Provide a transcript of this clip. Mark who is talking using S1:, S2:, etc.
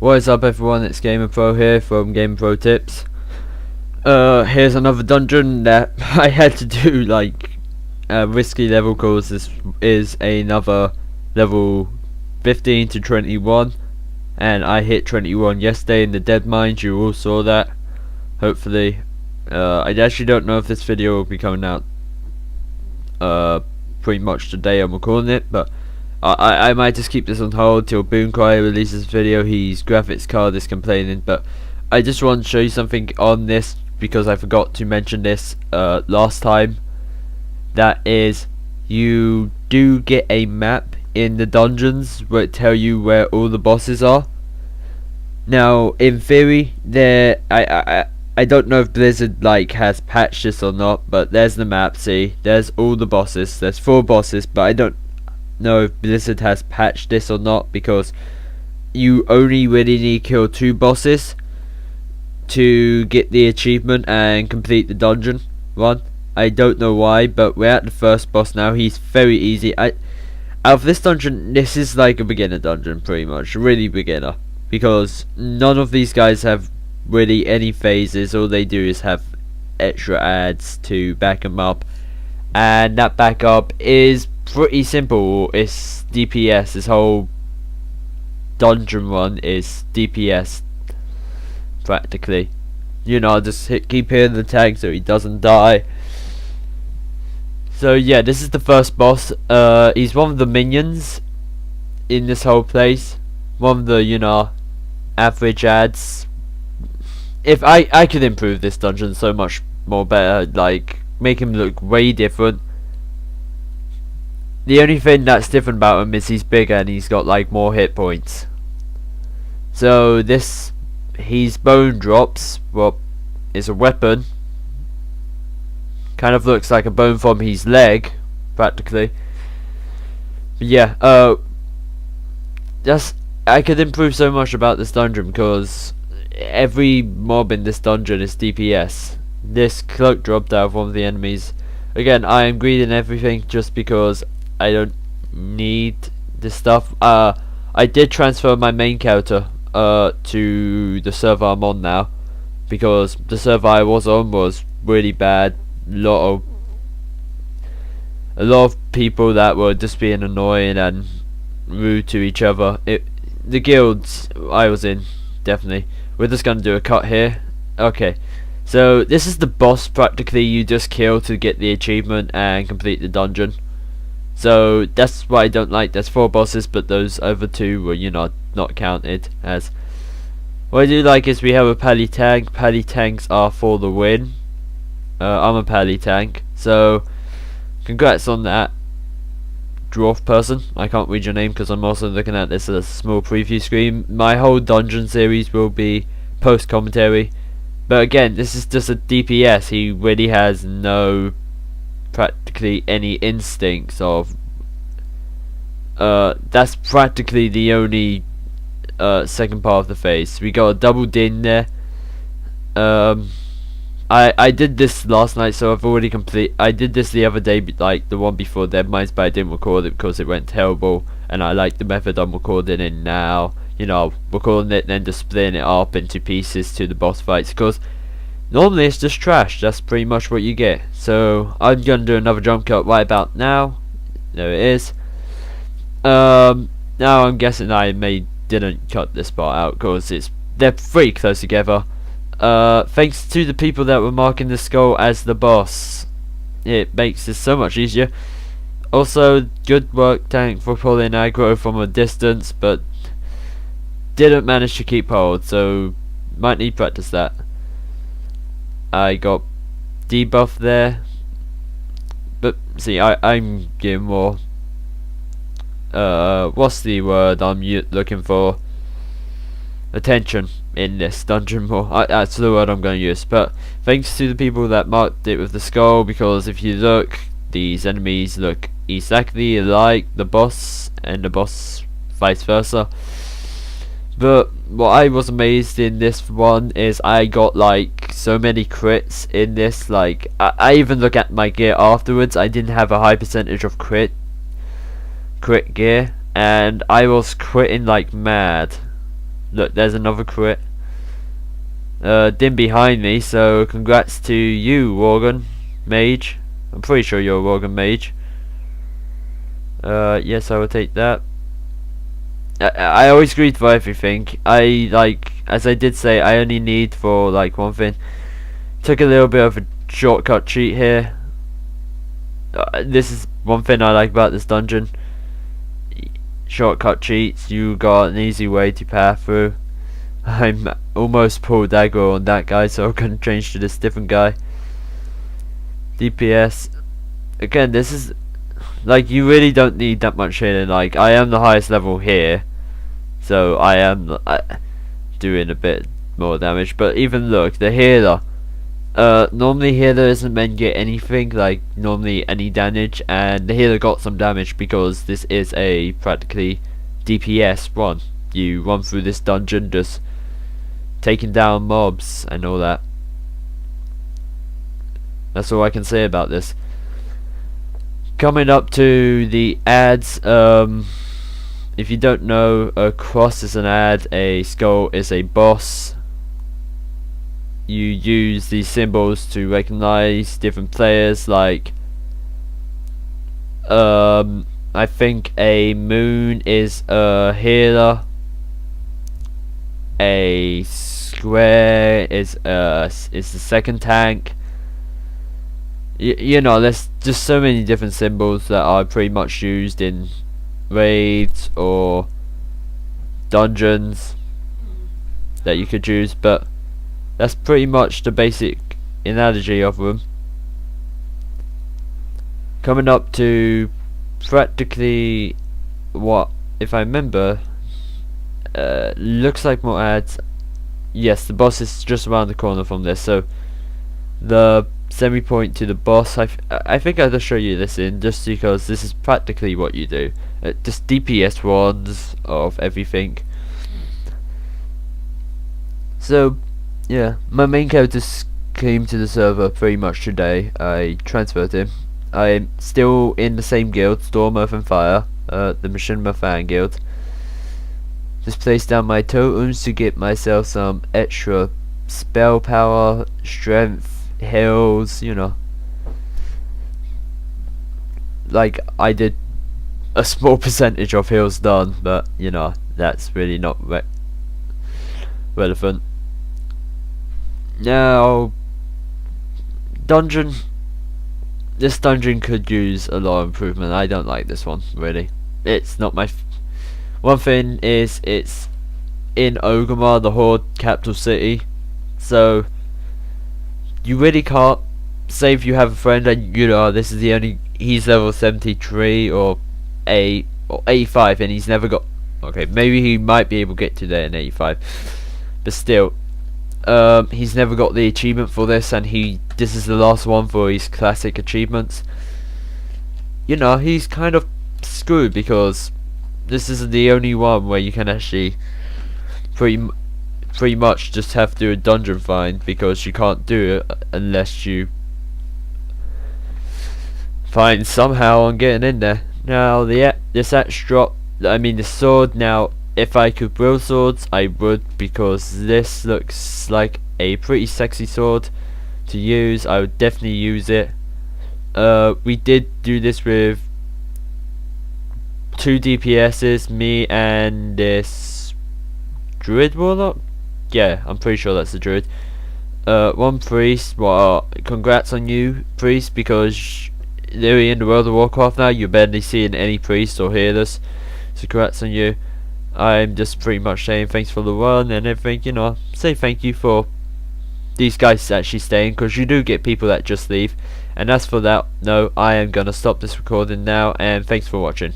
S1: What is up everyone, it's Gamer Pro here from Gamer Pro Tips. Here's another dungeon that I had to do like a risky level cause this is another level 15 to 21 and I hit 21 yesterday in the Dead Mines. You all saw that, hopefully. I actually don't know if this video will be coming out pretty much today I'm recording it, but I might just keep this on hold till Boomcry releases a video. His graphics card is complaining, but I just want to show you something on this because I forgot to mention this last time. That is, you do get a map in the dungeons where it tell you where all the bosses are. Now, in theory, I don't know if Blizzard like has patched this or not, but there's the map. See, there's all the bosses. There's 4 bosses, but I don't know if Blizzard has patched this or not, because you only really need to kill 2 bosses to get the achievement and complete the dungeon run. I don't know why, but we're at the first boss now. He's very easy. Out of this dungeon, this is like a beginner dungeon, pretty much, really beginner, because none of these guys have really any phases. All they do is have extra ads to back them up, and that backup is pretty simple. It's DPS. This whole dungeon run is DPS practically. You know, just keep hitting the tank so he doesn't die. So yeah, this is the first boss. He's one of the minions in this whole place. One of the, you know, average ads. If I could improve this dungeon so much more better, like make him look way different. The only thing that's different about him is he's bigger and he's got like more hit points. So his bone drops, well, is a weapon. Kind of looks like a bone from his leg, practically. But yeah, I could improve so much about this dungeon because every mob in this dungeon is DPS. This cloak dropped out of one of the enemies. Again, I am greedy and everything just because I don't need this stuff. I did transfer my main character to the server I'm on now, because the server I was on was really bad. A lot of people that were just being annoying and rude to each other. The guilds I was in, definitely. We're just gonna do a cut here. Okay, so this is the boss practically you just kill to get the achievement and complete the dungeon. So that's what I don't like. There's 4 bosses, but those other 2 were, you know, not counted as. What I do like is we have a pally tank. Pally tanks are for the win. I'm a pally tank, so congrats on that, dwarf person. I can't read your name because I'm also looking at this as a small preview screen. My whole dungeon series will be post commentary, but again, this is just a DPS. He really has no practically any instincts of that's practically the only second part of the phase. We got a double din there. I did this last night, so I've already I did this the other day, like the one before Dead Mines, but I didn't record it because it went terrible, and I like the method I'm recording in now. You know, recording it and then just splitting it up into pieces to the boss fights, because normally it's just trash. That's pretty much what you get. So I'm gonna do another jump cut right about now. There it is. Now I'm guessing I didn't cut this part out because they're pretty close together. Thanks to the people that were marking the skull as the boss. It makes this so much easier. Also, good work tank for pulling aggro from a distance, but didn't manage to keep hold, so might need practice that. I got debuff there, but see, I'm getting more what's the word I'm looking for? Attention in this dungeon more. That's the word I'm going to use. But thanks to the people that marked it with the skull, because if you look, these enemies look exactly like the boss, and the boss vice versa. But what I was amazed in this one is I got like so many crits in this. Like I even look at my gear afterwards. I didn't have a high percentage of crit gear, and I was critting like mad. Look, there's another crit. Dim behind me, so congrats to you, Worgen Mage. I'm pretty sure you're a Worgen Mage. Yes, I will take that. I always greet for everything. As I did say, I only need for like one thing. Took a little bit of a shortcut cheat here. This is one thing I like about this dungeon. Shortcut cheats, you got an easy way to path through. I'm almost pulled aggro on that guy, so I'm gonna change to this different guy. DPS. Again, this is like, you really don't need that much healing. Like, I am the highest level here, so I am doing a bit more damage. But even look, the healer. Normally healer isn't meant to get anything, like normally any damage, and the healer got some damage because this is a practically DPS run. You run through this dungeon just taking down mobs and all that. That's all I can say about this. Coming up to the ads, if you don't know, a cross is an ad, a skull is a boss. You use these symbols to recognize different players, like I think a moon is a healer, a square is the second tank. You know, there's just so many different symbols that are pretty much used in raids or dungeons that you could use, but that's pretty much the basic analogy of them. Coming up to practically what, if I remember, looks like more ads. Yes, the boss is just around the corner from this, so the semi-point to the boss, I think I'll just show you this in, just because this is practically what you do. Just DPS ones of everything. So yeah, my main character came to the server pretty much today. I transferred him. I'm still in the same guild, Storm, Earth and Fire, the Machinima Fan Guild. Just placed down my totems to get myself some extra spell power, strength, heals, you know. Like, I did a small percentage of heals done, but you know, that's really not relevant. Now, dungeon. This dungeon could use a lot of improvement. I don't like this one, really. It's not my one thing is, it's in Orgrimmar, the Horde capital city, so you really can't say if you have a friend and you know this is the only, he's level 73 or 85 and he's never got, okay, maybe he might be able to get to there in 85, but still, he's never got the achievement for this, and this is the last one for his classic achievements. You know, he's kind of screwed because this is the only one where you can actually pretty much just have to do a dungeon find, because you can't do it unless you find somehow on getting in there. Now this axe drop, I mean the sword, now if I could build swords I would, because this looks like a pretty sexy sword to use. I would definitely use it. We did do this with 2 DPSs, me and this druid warlock. Yeah, I'm pretty sure that's the druid. 1 priest. Well, congrats on you, priest, because literally in the world of Warcraft now you're barely seeing any priests or healers, so congrats on you. I'm just pretty much saying thanks for the run and everything, you know, say thank you for these guys actually staying, because you do get people that just leave. And as for that, no, I am gonna stop this recording now, and thanks for watching.